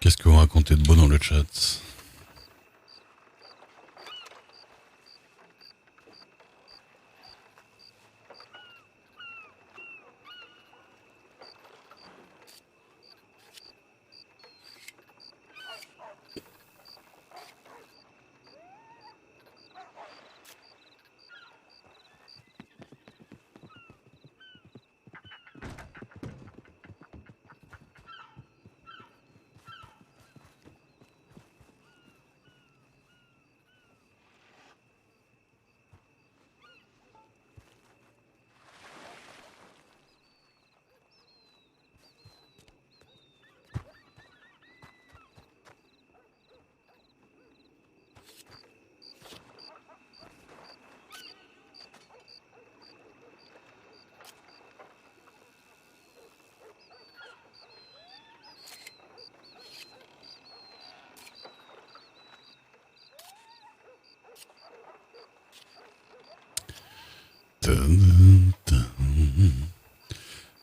Qu'est-ce que vous racontez de beau dans le chat?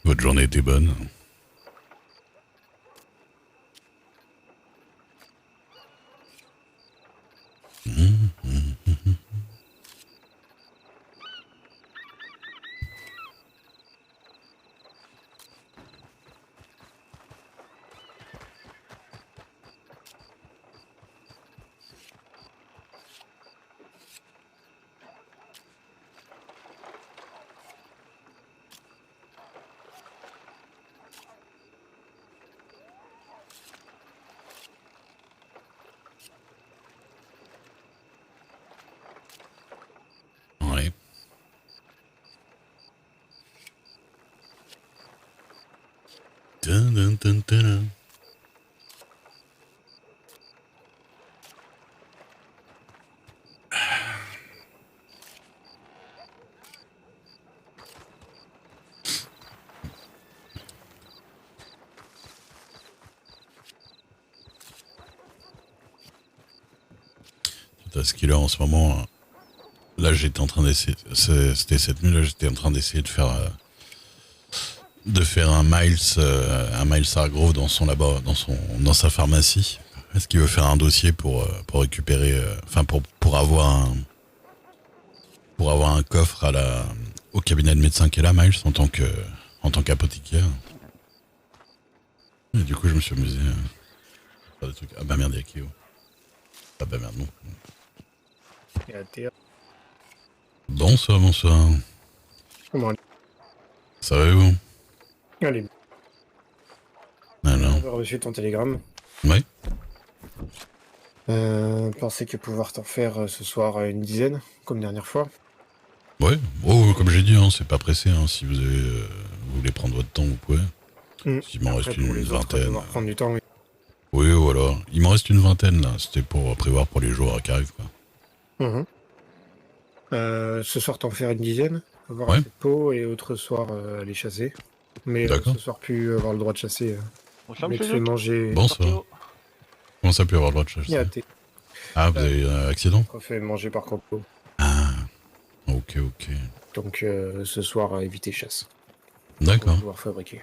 Votre journée était bonne? Ouais. Dun, dun, dun. Parce qu'il a en ce moment, là j'étais en train d'essayer, c'était cette nuit là, j'étais en train d'essayer de faire un Miles Hargrove dans son labo, dans sa pharmacie. Est-ce qu'il veut faire un dossier pour récupérer, pour avoir un coffre au cabinet de médecin qui est là, Miles, en tant qu'apothicaire. Et du coup je me suis amusé à faire des trucs. Ah bah merde, il y a Kyo. Ah bah merde non. Bonsoir. Comment aller? Ça va vous? Allez. Alors. J'ai reçu ton télégramme. Ouais. Pensez que pouvoir t'en faire ce soir une dizaine, comme dernière fois. Ouais. Oh, comme j'ai dit, hein, c'est pas pressé. Hein, si vous voulez prendre votre temps, vous pouvez. Il m'en reste une vingtaine. Prendre du temps, oui. Oui, voilà. Il m'en reste une vingtaine là. C'était pour prévoir pour les jours qui arrivent, quoi. Ce soir t'en faire une dizaine, avoir Ouais. assez de peau, et autre soir aller chasser. Mais ce soir plus avoir le droit de chasser. Mais te fais manger. Bonsoir. Comment ça peut avoir le droit de chasser? Ah, vous avez un accident? On fait manger par corpo. Ah. Ok. Donc ce soir éviter chasse. D'accord. Pouvoir fabriquer.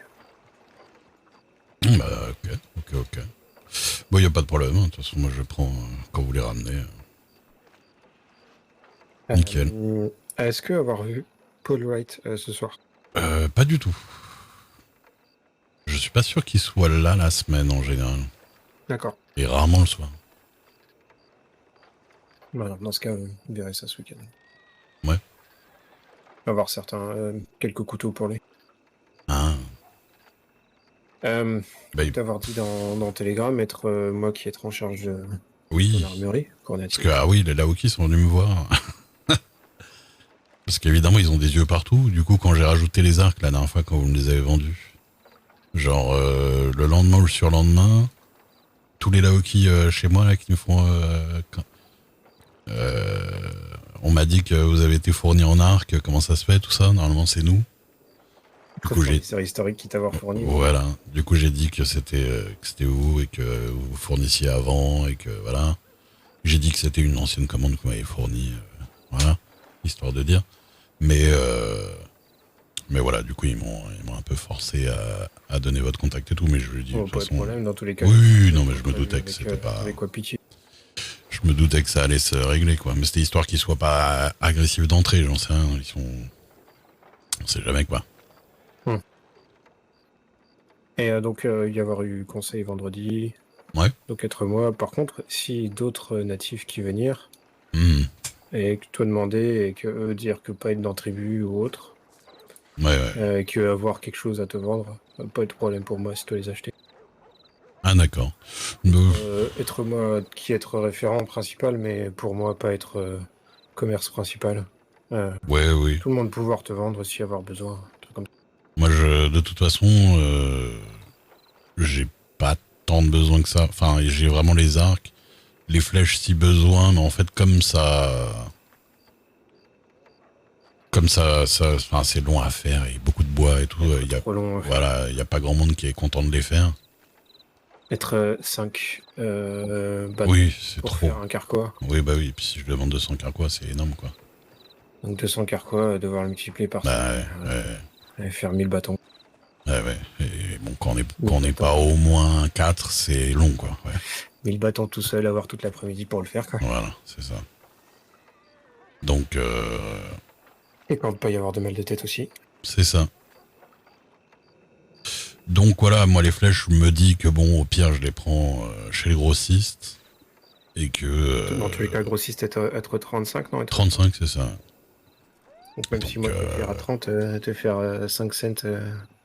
Bah ok. Bon, y a pas de problème. De toute façon, moi je prends quand vous les ramenez. Nickel. Est-ce que avoir vu Paul Wright ce soir? Pas du tout. Je suis pas sûr qu'il soit là la semaine en général. D'accord. Et rarement le soir. Voilà, dans ce cas, vous verrez ça ce week-end. Ouais. Avoir quelques couteaux pour lui. Ah. T'avoir dit dans Telegram être moi qui être en charge de l'armurerie. Parce que les Laoki sont venus me voir. Parce qu'évidemment ils ont des yeux partout. Du coup quand j'ai rajouté les arcs la dernière fois quand vous me les avez vendus, genre le lendemain ou le surlendemain, tous les Laoki chez moi là qui me font on m'a dit que vous avez été fourni en arc, comment ça se fait tout ça? Normalement c'est nous. Du coup, c'est historique qui t'avoir fourni. Voilà. Du coup, j'ai dit que c'était vous et que vous fournissiez avant et que voilà. J'ai dit que c'était une ancienne commande que vous m'avez fournie, voilà, histoire de dire. Mais Mais voilà, du coup, ils m'ont un peu forcé à donner votre contact et tout, mais je lui ai dit, de toute Pas façon... de problème, dans tous les cas. Oui, non, mais je me doutais que c'était pas... Avec quoi pitié. Je me doutais que ça allait se régler, quoi. Mais c'était histoire qu'ils soient pas agressifs d'entrée, j'en sais rien. Ils sont... On sait jamais, quoi. Et donc, y avoir eu conseil vendredi. Ouais. Donc, être moi. Par contre, si d'autres natifs qui venir, et que toi demander, et que eux dire que pas être dans la tribu ou autre, et que avoir quelque chose à te vendre, pas de problème pour moi si tu les acheter. Ah, d'accord. Être moi qui être référent principal, mais pour moi, pas être commerce principal. Oui. Tout le monde pouvoir te vendre si avoir besoin. Un truc comme ça. Moi, de toute façon, j'ai pas tant de besoin que ça. Enfin, j'ai vraiment les arcs, les flèches si besoin, mais en fait, comme ça, enfin, c'est long à faire et beaucoup de bois et tout. Il y a pas grand monde qui est content de les faire. Être 5 bateaux oui, c'est pour trop. faire un carquois. Oui, bah oui, puis si je demande 200 carquois, c'est énorme, quoi. Donc 200 carquois, devoir le multiplier par 5. Et faire 1000 bâtons. Ouais. Et bon, quand on n'est pas au moins 4, c'est long, quoi. Ouais. 1000 bâtons tout seul, avoir toute l'après-midi pour le faire, quoi. Voilà, c'est ça. Donc... Et quand il peut y avoir de mal de tête aussi. C'est ça. Donc voilà, moi les flèches, je me dis que bon, au pire, je les prends chez les grossistes. Et que... Dans tous les cas, grossiste être 35, non? 35, c'est ça. Donc même si moi je peux faire à 30, te faire 5 cents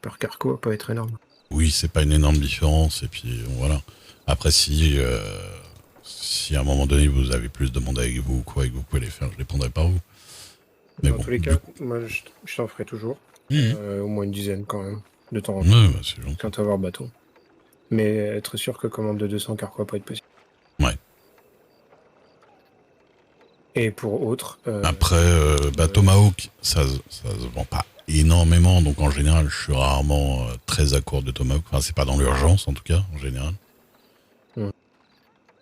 par carquois, peut être énorme. Oui, c'est pas une énorme différence, et puis voilà. Après, si à un moment donné vous avez plus de monde avec vous ou quoi, et que vous pouvez les faire, je les prendrai par vous. Mais dans tous les cas, moi je t'en ferai toujours. Au moins une dizaine quand même, de temps en temps. Ouais, c'est gentil. Quand tu vas avoir bateau. Mais être sûr que commande de 200 carquois peut être possible. Ouais. Et pour autres... Après, Tomahawk, ça se vend pas énormément, donc en général, je suis rarement très à court de Tomahawk. Enfin, c'est pas dans l'urgence, en tout cas, en général.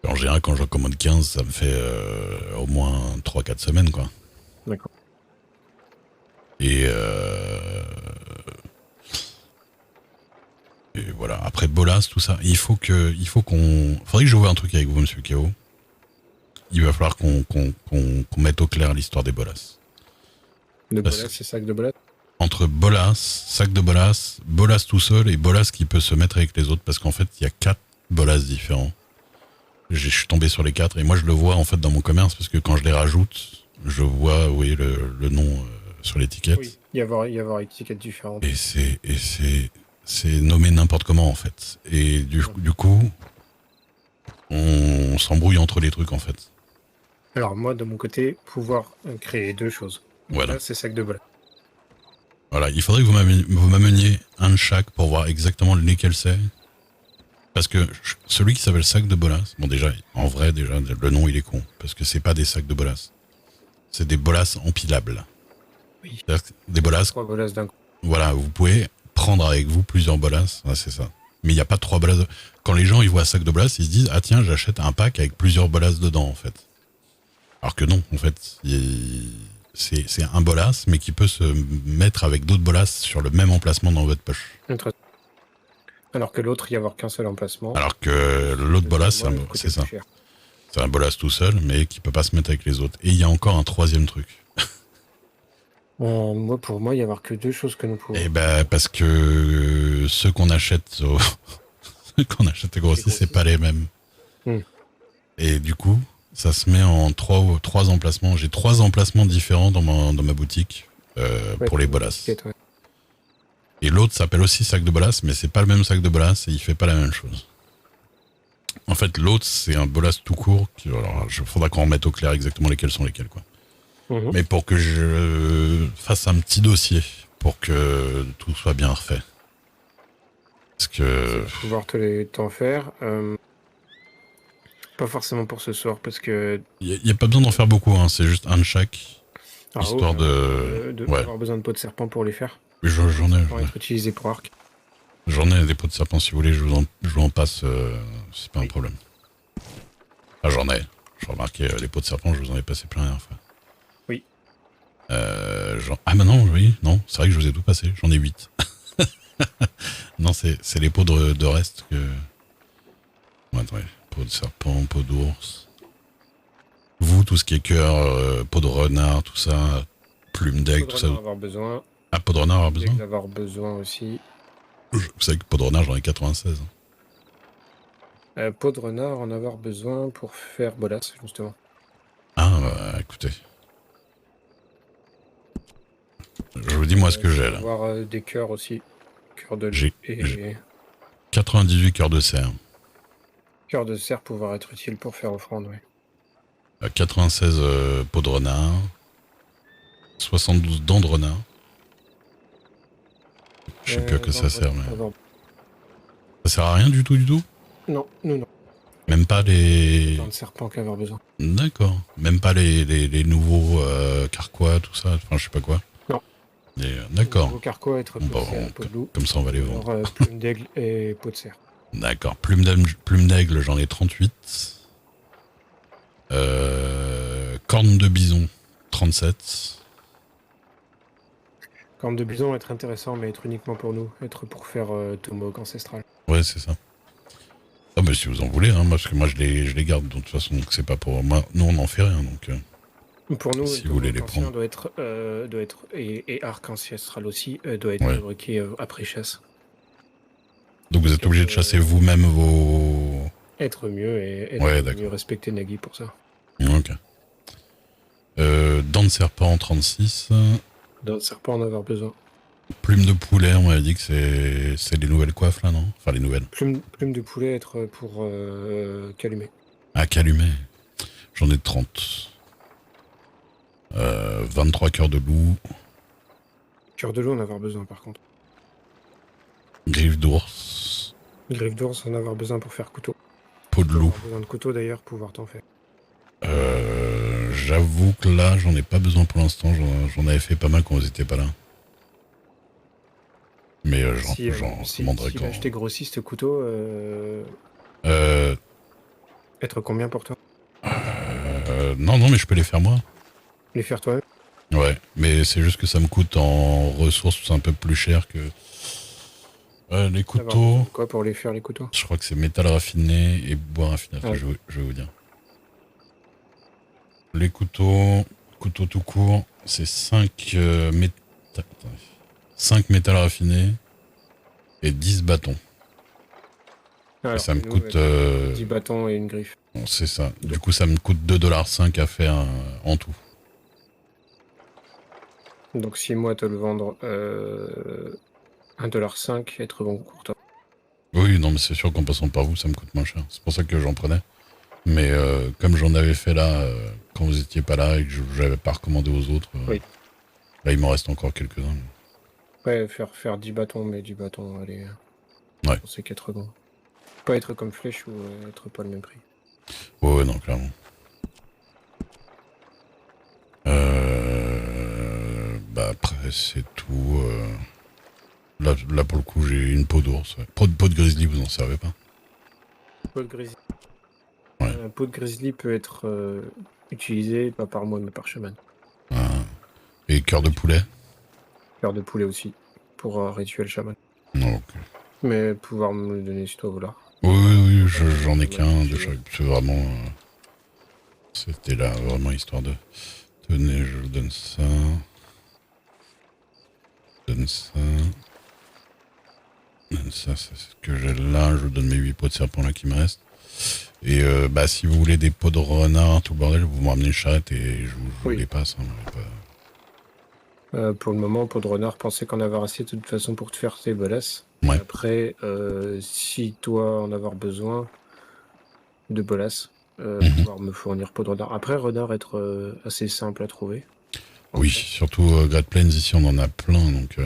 En général, quand j'en commande 15, ça me fait au moins 3-4 semaines, quoi. D'accord. Et voilà. Après, Bolas, tout ça, faudrait que je vois un truc avec vous, monsieur K.O. Il va falloir qu'on mette au clair l'histoire des bolas. De bolas, c'est sac de bolas? Entre bolas, sac de bolas, bolas tout seul et bolas qui peut se mettre avec les autres, parce qu'en fait, il y a 4 bolas différents. Je suis tombé sur les 4 et moi je le vois en fait dans mon commerce, parce que quand je les rajoute, je vois le nom sur l'étiquette. Oui, y avoir étiquette différente. Et c'est nommé n'importe comment en fait. Et du coup, on s'embrouille entre les trucs en fait. Alors moi, de mon côté, pouvoir créer 2 choses. Voilà. Là, c'est sac de bolas. Voilà, il faudrait que vous m'ameniez un de chaque pour voir exactement lesquels c'est. Parce que celui qui s'appelle sac de bolas, bon déjà, en vrai, le nom il est con. Parce que c'est pas des sacs de bolas. C'est des bolas empilables. Oui. Des bolas. 3 bolas d'un coup. Voilà, vous pouvez prendre avec vous plusieurs bolas, c'est ça. Mais il n'y a pas 3 bolas. Quand les gens ils voient sac de bolas, ils se disent, ah tiens, j'achète un pack avec plusieurs bolas dedans en fait. Alors que non, en fait, c'est un bolas, mais qui peut se mettre avec d'autres bolas sur le même emplacement dans votre poche. Alors que l'autre, il y avoir qu'un seul emplacement. Alors que l'autre bolas, c'est ça. C'est un bolas tout seul, mais qui peut pas se mettre avec les autres. Et il y a encore un 3e truc. Pour moi, il y avoir que 2 choses que nous pouvons. Eh ben, parce que ceux qu'on achète au grossiste, c'est pas les mêmes. Et du coup, ça se met en 3 emplacements. J'ai 3 emplacements différents dans ma boutique pour les bolas. Ouais. Et l'autre s'appelle aussi sac de bolas, mais c'est pas le même sac de bolas et il fait pas la même chose. En fait, l'autre, c'est un bolas tout court. Alors, il faudra qu'on remette au clair exactement lesquels sont lesquels, quoi. Mais pour que je fasse un petit dossier pour que tout soit bien refait. Parce que... pouvoir t'en faire. Pas forcément pour ce soir, parce que... Il n'y a pas besoin d'en faire beaucoup, hein, c'est juste un de chaque. Histoire avoir besoin de peaux de serpent pour les faire. J'en ai. Pour être utilisé pour arc. J'en ai des peaux de serpent, si vous voulez, je vous en passe, c'est pas un problème. J'en ai. J'ai remarqué, les peaux de serpent, je vous en ai passé plein la dernière fois. Oui. Ah, bah non, oui, non, c'est vrai que je vous ai tout passé, j'en ai 8. Non, c'est les peaux de reste que. Bon, attendez, peau de serpent, peau d'ours. Vous, tout ce qui est cœur, peau de renard, tout ça, plume d'aigle, tout ça. Avoir besoin. Ah, peau de renard avoir besoin. D'avoir besoin aussi. Vous savez que peau de renard, j'en ai 96. Peau de renard, en avoir besoin pour faire Bolas, justement. Ah, bah, écoutez. Je vous dis moi ce que j'ai là. Avoir des cœurs aussi. Cœur de j'ai 98 cœurs de cerf. Cœur de cerf pouvoir être utile pour faire offrande, oui. 96 peaux de renard. 72 dents de renard. Je sais plus à quoi ça sert, mais. Ça sert à rien du tout, Non, non. Même pas les. Dents de serpent qu'avoir besoin. D'accord. Même pas les nouveaux carquois, tout ça, enfin je sais pas quoi. Non. D'accord. Nouveau carquois, être peau de loup. Comme ça on va les vendre. Plume d'aigle et peau de cerf. D'accord. Plume d'aigle, j'en ai 38. Corne de bison, 37. Corne de bison être intéressant, mais être uniquement pour nous. Être pour faire tomahawk ancestral. Ouais, c'est ça. Ah bah si vous en voulez, hein, parce que moi je les garde de toute façon, donc c'est pas pour moi. Nous on n'en fait rien, donc. Pour nous, si vous voulez les prendre, doit être et arc ancestral aussi doit être fabriqué après chasse. Donc vous êtes obligé de chasser vous-même vos. Être mieux et être mieux respecter Nagui pour ça. Ok. Dents de serpent 36. Dents de serpent en avoir besoin. Plume de poulet, on m'avait dit que c'est les nouvelles coiffes là, non? Enfin les nouvelles. Plume de poulet être pour calumet. Ah, calumet. J'en ai 30. 23 cœurs de loup. Cœur de loup en avoir besoin par contre. Griffe d'ours. Griffe d'ours en avoir besoin pour faire couteau. Peau de loup. Besoin de couteau d'ailleurs pour pouvoir t'en faire. J'avoue que là j'en ai pas besoin pour l'instant, j'en avais fait pas mal quand vous étiez pas là. Mais j'en demanderai quand. Si acheter grossiste couteau, être combien pour toi? Non, mais je peux les faire moi. Les faire toi-même? Ouais, mais c'est juste que ça me coûte en ressources un peu plus cher que les couteaux. Quoi pour les faire les couteaux? Je crois que c'est métal raffiné et bois raffiné. Enfin, je vais vous dire. Les couteaux tout court, c'est 5 métal raffinés et 10 bâtons. Alors, et ça me coûte 10 bâtons et une griffe. C'est ça. Du coup, ça me coûte 2,5$ à faire en tout. Donc si moi te le vendre 1,5$, être bon pour toi. Oui, non, mais c'est sûr qu'en passant par vous, ça me coûte moins cher. C'est pour ça que j'en prenais. Mais comme j'en avais fait là, quand vous étiez pas là et que je n'avais pas recommandé aux autres, là il m'en reste encore quelques-uns. Ouais, faire 10 bâtons, mais 10 bâtons, allez. Ouais. C'est qu'être bon. Pas être comme flèche ou être pas le même prix. Ouais, non, clairement. Bah après, c'est tout. Là, pour le coup, j'ai une peau d'ours. Ouais. Peau de grizzly, vous en servez pas? Peau de grizzly. Ouais. Peau de grizzly peut être utilisée, pas par moi, mais par chaman. Et cœur de poulet? Cœur de poulet aussi, pour rituel chaman. Non, ok. Mais pouvoir me le donner si toi vouloir. Oui, j'en ai qu'un de chaque. C'est vraiment. C'était là, vraiment histoire de. Tenez, je vous donne ça. Donne ça, c'est ce que j'ai là. Je vous donne mes 8 peaux de serpent là qui me restent. Et si vous voulez des peaux de renard, tout le bordel, vous me ramenez une charrette et je vous les passe. Pour le moment, peau de renard, pensez qu'en avoir assez de toute façon pour te faire tes bolas. Ouais. Après, si toi en avoir besoin de bolas, pouvoir me fournir peau de renard. Après, renard être assez simple à trouver. Oui, surtout Great Plains, ici on en a plein, donc...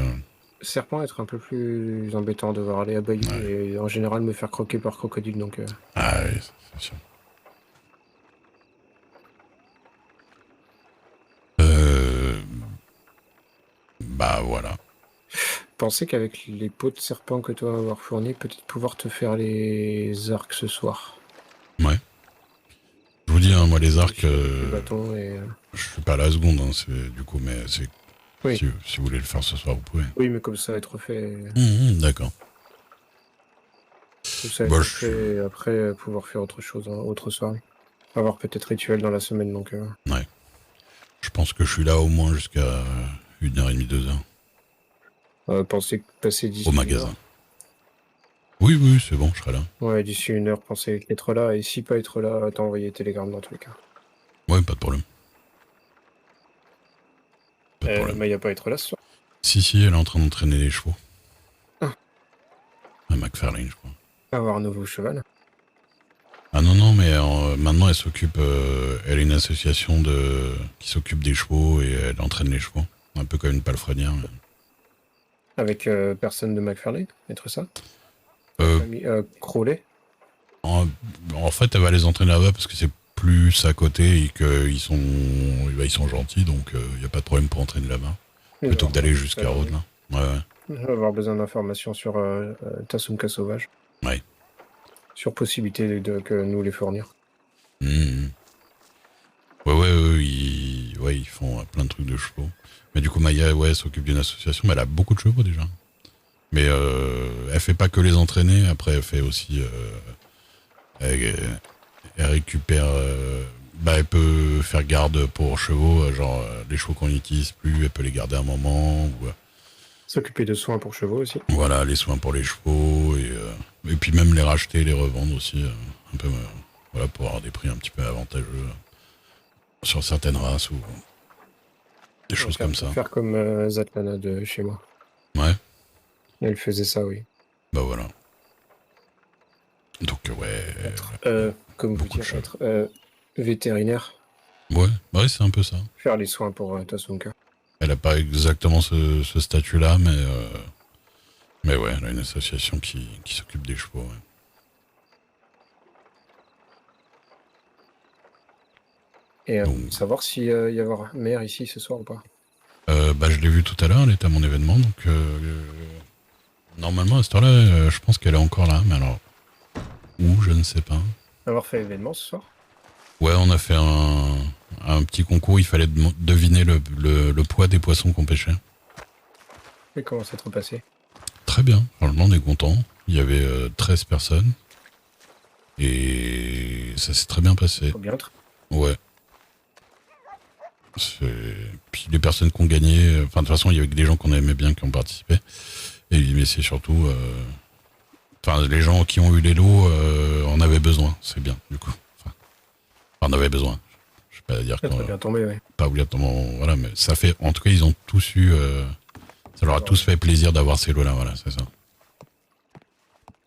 Serpent être un peu plus embêtant, devoir aller à Bayou et en général me faire croquer par crocodile, donc... Ah oui, c'est sûr. Bah voilà. Pensez qu'avec les peaux de serpent que tu vas avoir fournies, peut-être pouvoir te faire les arcs ce soir. Ouais. Je vous dis, hein, moi les arcs... Les bâtons et... Je suis pas à la seconde, hein, du coup, mais c'est Oui. Si vous voulez le faire ce soir, vous pouvez. Oui, mais comme ça va être refait. D'accord. Comme ça va être refait et après pouvoir faire autre chose, autre soirée. Avoir peut-être rituel dans la semaine, donc... Ouais. Je pense que je suis là au moins jusqu'à 1h30, 2h. Pensez passer d'ici au magasin. Oui, c'est bon, je serai là. Ouais, d'ici 1 heure, pensez être là. Et si pas être là, t'envoyer télégramme dans tous les cas. Ouais, pas de problème. Mais il n'y a pas être là ce soir. Si, elle est en train d'entraîner les chevaux. À McFarlane, je crois. Avoir un nouveau cheval. Ah non, mais maintenant elle s'occupe... elle est une association qui s'occupe des chevaux et elle entraîne les chevaux. Un peu comme une palefrenière. Mais... Avec personne de McFarlane, être ça Crowley. En fait, elle va les entraîner là-bas parce que c'est plus à côté et qu'ils sont gentils, donc il n'y a pas de problème pour entraîner là-bas. Plutôt que d'aller jusqu'à Rhodes, là. Ouais. On va avoir besoin d'informations sur Tasumka sauvage. Ouais. Sur possibilité que nous les fournir. Ouais, ils font plein de trucs de chevaux. Mais du coup, Maya, elle s'occupe d'une association, mais elle a beaucoup de chevaux déjà. Mais elle fait pas que les entraîner, après elle fait aussi... elle récupère... elle peut faire garde pour chevaux, genre les chevaux qu'on n'utilise plus, elle peut les garder un moment. Ou, s'occuper de soins pour chevaux aussi. Voilà, les soins pour les chevaux, et puis même les racheter, les revendre aussi, un peu, voilà, pour avoir des prix un petit peu avantageux sur certaines races ou des choses comme ça. Faire comme Zatlana de chez moi. Ouais. Elle faisait ça, oui. Bah voilà. Donc comme vous dire, être vétérinaire. Ouais, c'est un peu ça. Faire les soins pour Tasumka. Elle a pas exactement ce statut-là, mais ouais, elle a une association qui s'occupe des chevaux. Ouais. Et savoir s'il y avoir mère ici ce soir ou pas. Je l'ai vue tout à l'heure, elle était à mon événement, donc normalement à cette heure-là, je pense qu'elle est encore là, mais alors où, je ne sais pas. Avoir fait événement ce soir? Ouais, on a fait un petit concours, il fallait deviner le poids des poissons qu'on pêchait. Et comment ça s'est passé? Très bien, franchement on est content. Il y avait 13 personnes et ça s'est très bien passé. Faut bien. Ouais. Puis les personnes qui ont gagné, enfin de toute façon il y avait des gens qu'on aimait bien qui ont participé, mais c'est surtout les gens qui ont eu les lots en avaient besoin, c'est bien du coup. On avait besoin. Je vais pas dire qu'on bien tombé, ouais. Pas obligatoirement, voilà, mais ça fait, en tout cas ils ont tous eu, ça leur a tous fait plaisir d'avoir ces lots là, voilà, c'est ça.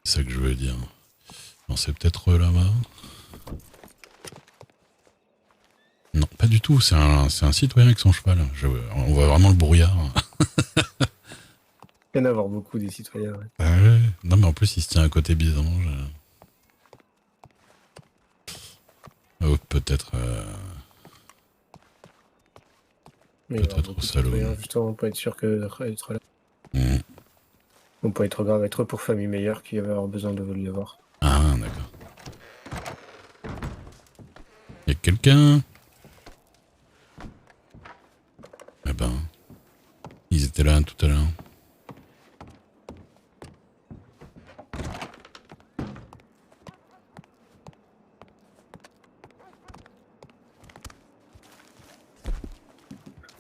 C'est ça que je veux dire. Non, c'est peut-être là-bas. Non, pas du tout, c'est un citoyen avec son cheval. On voit vraiment le brouillard. Il y en a avoir beaucoup des citoyens. Ouais. Ouais. Non, mais en plus, il se tient à côté bison. Oh, peut-être. Peut-être au salon. Justement, pour être sûr d'être là. On peut être grave, être pour famille meilleure qui va avoir besoin de lui avoir. Ah, d'accord. Y'a quelqu'un? Eh ben, ils étaient là tout à l'heure.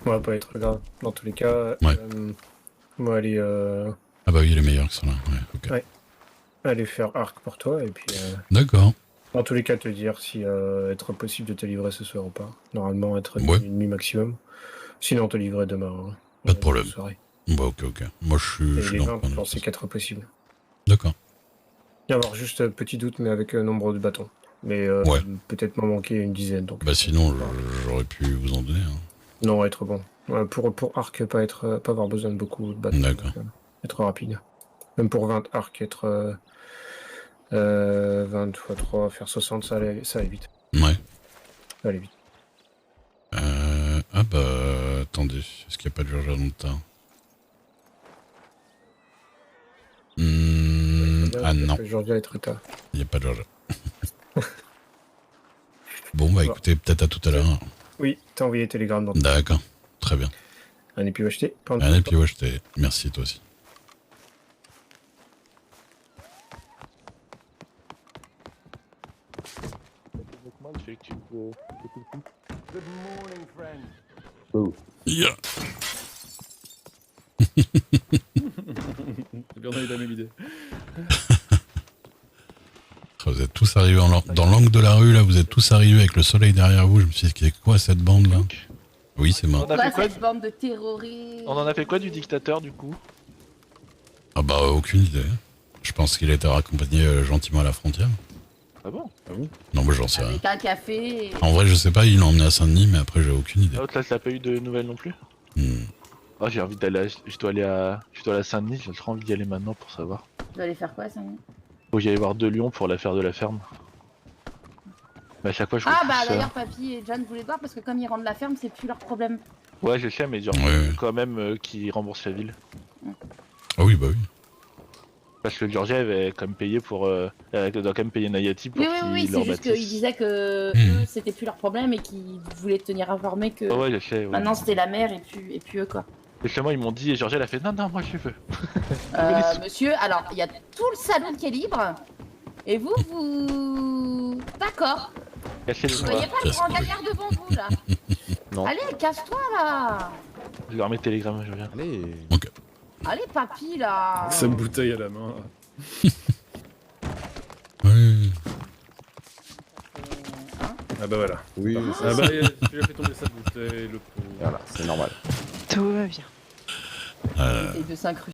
On va pas être grave. Dans tous les cas, ouais. Moi aller. Ah bah oui, les meilleurs qui sont là. Ouais, ok. Ouais. Aller faire arc pour toi et puis. D'accord. Dans tous les cas, te dire si être possible de te livrer ce soir ou pas. Normalement, être une nuit maximum. Sinon, te livrer demain. Hein, pas de problème. Bah ok. Moi, je suis dans le plan. Je pense que c'est 4 possible. D'accord. Il y avoir juste un petit doute, mais avec un nombre de bâtons. Mais peut-être m'en manquer une dizaine. Donc, bah sinon, j'aurais pu vous en donner. Hein. Non, être bon. Pour arc, pas avoir besoin de beaucoup de bâtons. D'accord. Être rapide. Même pour 20 arc, être 20 x 3, faire 60, ça allait vite. Ouais. Ça allait vite. Ah bah, attendez, est-ce qu'il n'y a pas de Georgia dans le tas? Ah non. Georgia est très tard. Il n'y a pas de Georgia. Bon, bah écoutez, peut-être à tout à l'heure. Oui, t'as envoyé télégramme dans D'accord, très bien. Un épi acheté. Un épi acheté. Merci, toi aussi. Good morning, friend. Oh. Yeah. On a eu la même idée. Vous êtes tous arrivés dans l'angle de la rue, là, vous êtes tous arrivés avec le soleil derrière vous. Je me suis dit, c'est quoi cette bande là? Oui, c'est moi. On a fait quoi cette bande de terroristes? On en a fait quoi du dictateur du coup? Ah bah, aucune idée. Je pense qu'il a été raccompagné gentiment à la frontière. Ah bon? Non, moi j'en sais rien. Avec un café. En vrai, je sais pas, il l'a emmené à Saint-Denis, mais après, j'ai aucune idée. L'autre là, ça n'a pas eu de nouvelles non plus? Oh, j'ai envie d'aller je dois aller à Saint-Denis, j'ai trop envie d'y aller maintenant pour savoir. Tu dois aller faire quoi, Samuel? Faut que j'aille voir De Lyon pour l'affaire de la ferme. Mais à chaque fois je Ah repousse, bah d'ailleurs papy et John voulaient voir parce que comme ils rendent la ferme c'est plus leur problème. Ouais je sais mais genre Ouais. quand même qu'ils remboursent la ville. Ah oui, bah oui. Parce que Georgia avait quand même payé pour... elle doit quand même payer Nayati pour Oui qu'il oui leur c'est juste bâtisse. qu'ils disaient que eux c'était plus leur problème et qu'ils voulaient tenir informés que Oh ouais je sais, ouais. maintenant c'était la mère et puis eux quoi. Justement ils m'ont dit et Georgia elle a fait non moi je veux. Monsieur, alors il y a tout le salon qui est libre et vous... D'accord. Cassez les Vous doigts. voyez pas le grand gaillard devant vous là? Non. Allez casse-toi là. Je leur mets télégramme, je viens. Allez. Allez papy là. Sa bouteille à la main. Oui. Ah bah voilà. Oui, Ah bah, tu as fait tomber sa bouteille, le pauvre. voilà, c'est normal. Tout va bien. Et de s'incruster.